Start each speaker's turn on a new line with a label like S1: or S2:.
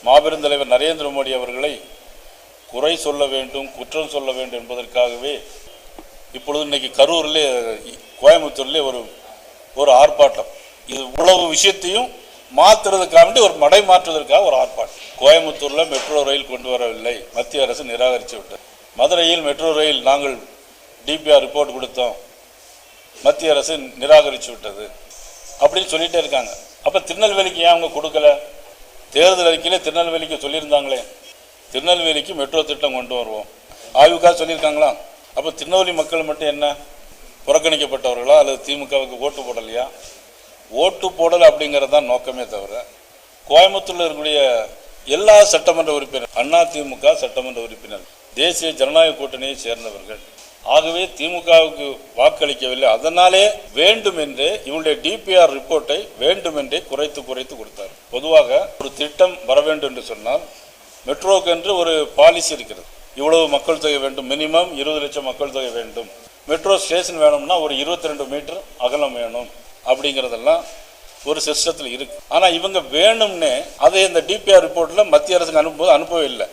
S1: மாபெரும் தலைவர் நரேந்திர மோடி அவர்களை குறை சொல்ல வேண்டும், குற்றம் சொல்ல வேண்டும் என்பதற்காகவே இப்பொழுது இன்னைக்கு கரூரிலே, கோயம்புத்தூர்லேயே ஒரு ஆர்ப்பாட்டம். இது இவ்வளவு விஷயத்தையும் மாற்றுறதுக்காக ஒரு மடை மாற்றுவதற்காக ஒரு ஆர்ப்பாட்டம். கோயம்புத்தூரில் மெட்ரோ ரயில் கொண்டு வரவில்லை, மத்திய அரசு நிராகரித்து விட்டது. மதுரையில் மெட்ரோ ரயில் நாங்கள் டிபிஆர் ரிப்போர்ட் கொடுத்தோம், மத்திய அரசு நிராகரித்து விட்டது அப்படின்னு சொல்லிட்டே இருக்காங்க. அப்போ திருநெல்வேலிக்கு ஏன் அவங்க கொடுக்கல? தேர்தல் அறிக்கையிலே திருநெல்வேலிக்கு சொல்லியிருந்தாங்களே, திருநெல்வேலிக்கு மெட்ரோ திட்டம் கொண்டு வருவோம், ஆய்வுக்காக சொல்லியிருக்காங்களா? அப்போ திருநெல்வேலி மக்கள் மட்டும் என்ன புறக்கணிக்கப்பட்டவர்களா அல்லது திமுகவுக்கு ஓட்டு போடலையா? ஓட்டு போடலை அப்படிங்கிறது தான் நோக்கமே தவிர, கோயம்புத்தூரில் இருக்கக்கூடிய எல்லா சட்டமன்ற உறுப்பினர், அதிமுக சட்டமன்ற உறுப்பினர் தேசிய ஜனநாயக கூட்டணியை சேர்ந்தவர்கள். ஆகவே திமுகவுக்கு வாக்களிக்கவில்லை. அதனாலே வேண்டுமென்றே இவருடைய டிபிஆர் ரிப்போர்ட்டை வேண்டுமென்றே குறைத்து கொடுத்தார். பொதுவாக ஒரு திட்டம் வர வேண்டும் என்று சொன்னால் மெட்ரோக்கு என்று ஒரு பாலிசி இருக்கிறது. இவ்வளவு மக்கள் தொகை வேண்டும், மினிமம் 20 லட்சம் மக்கள் தொகை வேண்டும், மெட்ரோ ஸ்டேஷன் வேணும்னா ஒரு 22 மீட்டர் அகலம் வேணும் அப்படிங்கிறதெல்லாம் ஒரு சிஸ்டத்தில் இருக்கு. ஆனால் இவங்க வேணும்னே அதை இந்த டிபிஆர் ரிப்போர்ட்டில் மத்திய அரசுக்கு அனுப்பவே இல்லை.